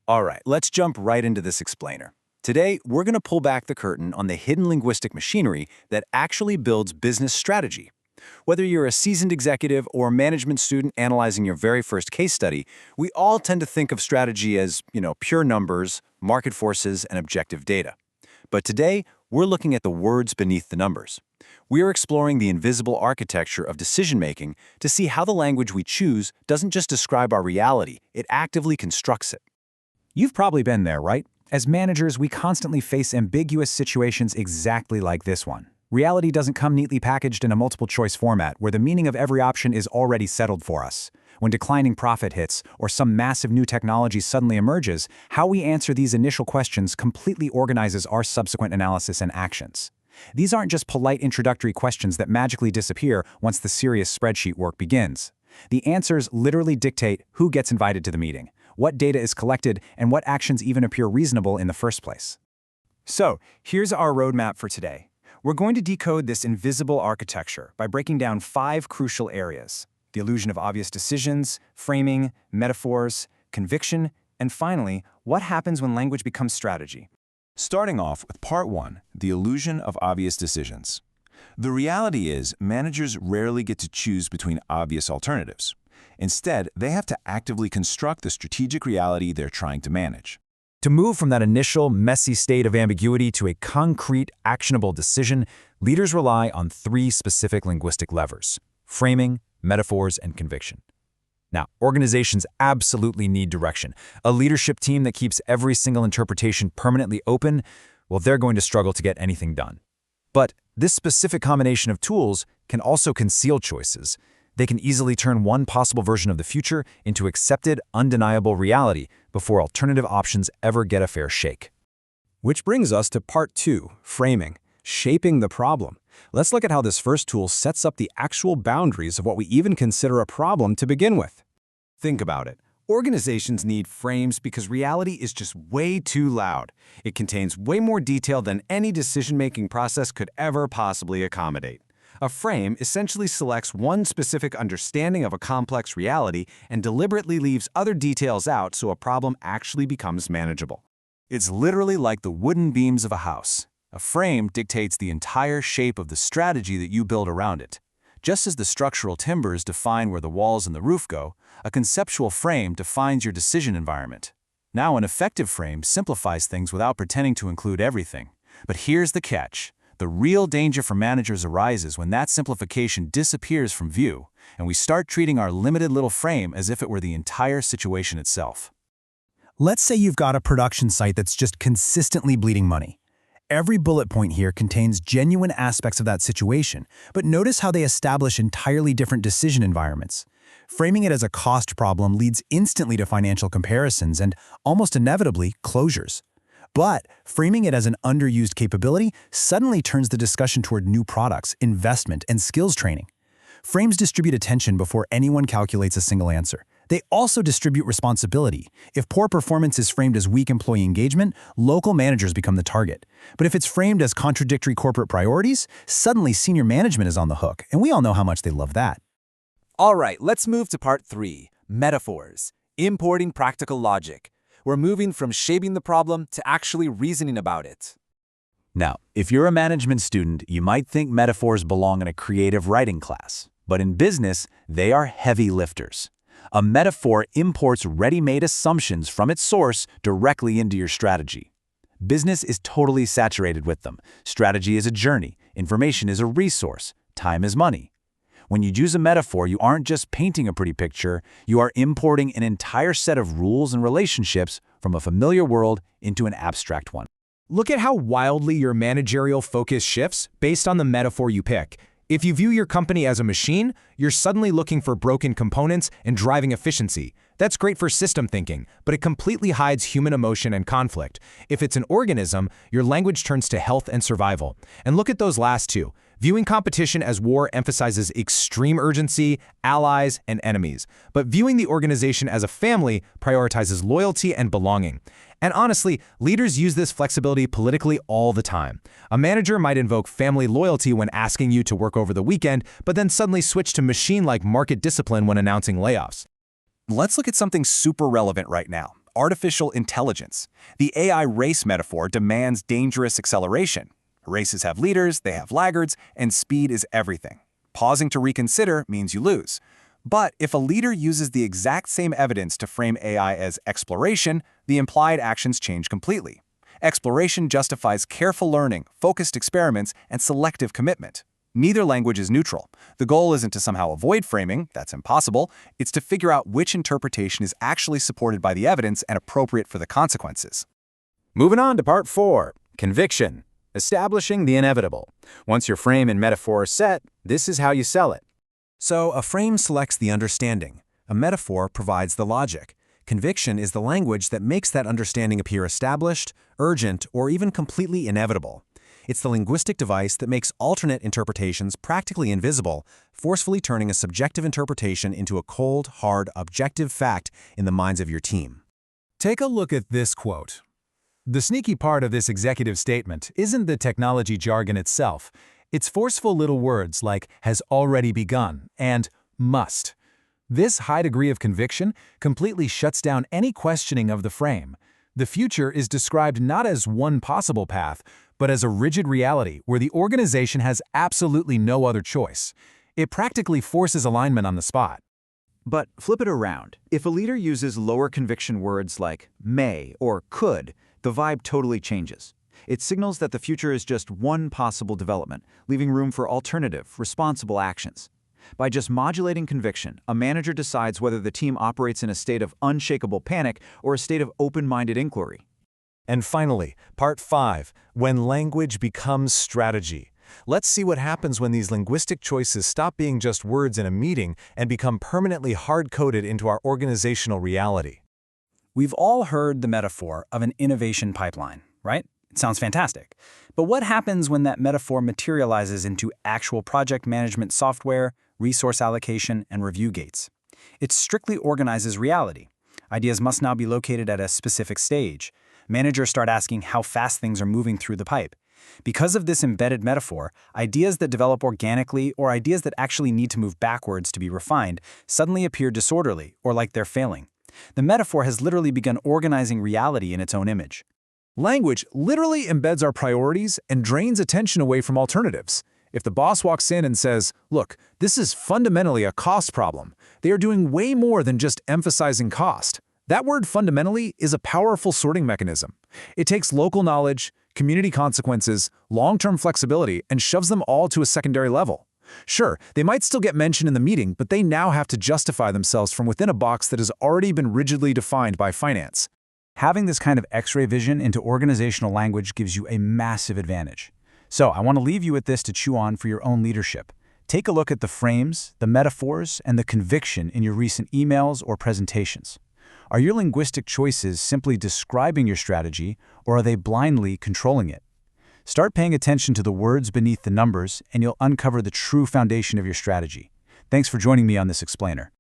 All right, let's jump right into this explainer. Today, we're going to pull back the curtain on the hidden linguistic machinery that actually builds business strategy. Whether you're a seasoned executive or a management student analyzing your very first case study, we all tend to think of strategy as, pure numbers, market forces, and objective data. But today, we're looking at the words beneath the numbers. We're exploring the invisible architecture of decision-making to see how the language we choose doesn't just describe our reality, it actively constructs it. You've probably been there, right? As managers, we constantly face ambiguous situations exactly like this one. Reality doesn't come neatly packaged in a multiple-choice format where the meaning of every option is already settled for us. When declining profit hits or some massive new technology suddenly emerges, how we answer these initial questions completely organizes our subsequent analysis and actions. These aren't just polite introductory questions that magically disappear once the serious spreadsheet work begins. The answers literally dictate who gets invited to the meeting, what data is collected, and what actions even appear reasonable in the first place. So, here's our roadmap for today. We're going to decode this invisible architecture by breaking down 5 crucial areas: the illusion of obvious decisions, framing, metaphors, conviction, and finally, what happens when language becomes strategy. Starting off with Part 1, the illusion of obvious decisions. The reality is, managers rarely get to choose between obvious alternatives. Instead, they have to actively construct the strategic reality they're trying to manage. To move from that initial, messy state of ambiguity to a concrete, actionable decision, leaders rely on 3 specific linguistic levers: framing, metaphors, and conviction. Now, organizations absolutely need direction. A leadership team that keeps every single interpretation permanently open, well, they're going to struggle to get anything done. But this specific combination of tools can also conceal choices. They can easily turn one possible version of the future into accepted, undeniable reality before alternative options ever get a fair shake. Which brings us to Part 2, framing, shaping the problem. Let's look at how this first tool sets up the actual boundaries of what we even consider a problem to begin with. Think about it. Organizations need frames because reality is just way too loud. It contains way more detail than any decision-making process could ever possibly accommodate. A frame essentially selects one specific understanding of a complex reality and deliberately leaves other details out so a problem actually becomes manageable. It's literally like the wooden beams of a house. A frame dictates the entire shape of the strategy that you build around it. Just as the structural timbers define where the walls and the roof go, a conceptual frame defines your decision environment. Now, an effective frame simplifies things without pretending to include everything. But here's the catch. The real danger for managers arises when that simplification disappears from view, and we start treating our limited little frame as if it were the entire situation itself. Let's say you've got a production site that's just consistently bleeding money. Every bullet point here contains genuine aspects of that situation, but notice how they establish entirely different decision environments. Framing it as a cost problem leads instantly to financial comparisons and, almost inevitably, closures. But framing it as an underused capability suddenly turns the discussion toward new products, investment, and skills training. Frames distribute attention before anyone calculates a single answer. They also distribute responsibility. If poor performance is framed as weak employee engagement, local managers become the target. But if it's framed as contradictory corporate priorities, suddenly senior management is on the hook, and we all know how much they love that. All right, let's move to Part 3, metaphors, importing practical logic. We're moving from shaping the problem to actually reasoning about it. Now, if you're a management student, you might think metaphors belong in a creative writing class. But in business, they are heavy lifters. A metaphor imports ready-made assumptions from its source directly into your strategy. Business is totally saturated with them. Strategy is a journey. Information is a resource. Time is money. When you use a metaphor, you aren't just painting a pretty picture, you are importing an entire set of rules and relationships from a familiar world into an abstract one. Look at how wildly your managerial focus shifts based on the metaphor you pick. If you view your company as a machine, you're suddenly looking for broken components and driving efficiency. That's great for system thinking, but it completely hides human emotion and conflict. If it's an organism, your language turns to health and survival. And look at those last two. Viewing competition as war emphasizes extreme urgency, allies, and enemies. But viewing the organization as a family prioritizes loyalty and belonging. And honestly, leaders use this flexibility politically all the time. A manager might invoke family loyalty when asking you to work over the weekend, but then suddenly switch to machine-like market discipline when announcing layoffs. Let's look at something super relevant right now. artificial intelligence. The AI race metaphor demands dangerous acceleration. Races have leaders, they have laggards, and speed is everything. Pausing to reconsider means you lose. But if a leader uses the exact same evidence to frame AI as exploration, the implied actions change completely. Exploration justifies careful learning, focused experiments, and selective commitment. Neither language is neutral. The goal isn't to somehow avoid framing, that's impossible. It's to figure out which interpretation is actually supported by the evidence and appropriate for the consequences. Moving on to part 4, conviction, establishing the inevitable. Once your frame and metaphor are set, this is how you sell it. So a frame selects the understanding. A metaphor provides the logic. Conviction is the language that makes that understanding appear established, urgent, or even completely inevitable. It's the linguistic device that makes alternate interpretations practically invisible, forcefully turning a subjective interpretation into a cold, hard, objective fact in the minds of your team. Take a look at this quote. The sneaky part of this executive statement isn't the technology jargon itself. It's forceful little words like has already begun and must. This high degree of conviction completely shuts down any questioning of the frame. The future is described not as one possible path, but as a rigid reality where the organization has absolutely no other choice. It practically forces alignment on the spot. But flip it around. If a leader uses lower conviction words like may or could, the vibe totally changes. It signals that the future is just one possible development, leaving room for alternative, responsible actions. By just modulating conviction, a manager decides whether the team operates in a state of unshakable panic or a state of open-minded inquiry. And finally, part 5, when language becomes strategy. Let's see what happens when these linguistic choices stop being just words in a meeting and become permanently hard-coded into our organizational reality. We've all heard the metaphor of an innovation pipeline, right? It sounds fantastic. But what happens when that metaphor materializes into actual project management software, resource allocation, and review gates? It strictly organizes reality. Ideas must now be located at a specific stage. Managers start asking how fast things are moving through the pipe. Because of this embedded metaphor, ideas that develop organically or ideas that actually need to move backwards to be refined suddenly appear disorderly or like they're failing. The metaphor has literally begun organizing reality in its own image. Language literally embeds our priorities and drains attention away from alternatives. If the boss walks in and says, look, this is fundamentally a cost problem, they are doing way more than just emphasizing cost. That word fundamentally is a powerful sorting mechanism. It takes local knowledge, community consequences, long-term flexibility, and shoves them all to a secondary level. Sure, they might still get mentioned in the meeting, but they now have to justify themselves from within a box that has already been rigidly defined by finance. Having this kind of X-ray vision into organizational language gives you a massive advantage. So I want to leave you with this to chew on for your own leadership. Take a look at the frames, the metaphors, and the conviction in your recent emails or presentations. Are your linguistic choices simply describing your strategy, or are they blindly controlling it? Start paying attention to the words beneath the numbers, and you'll uncover the true foundation of your strategy. Thanks for joining me on this explainer.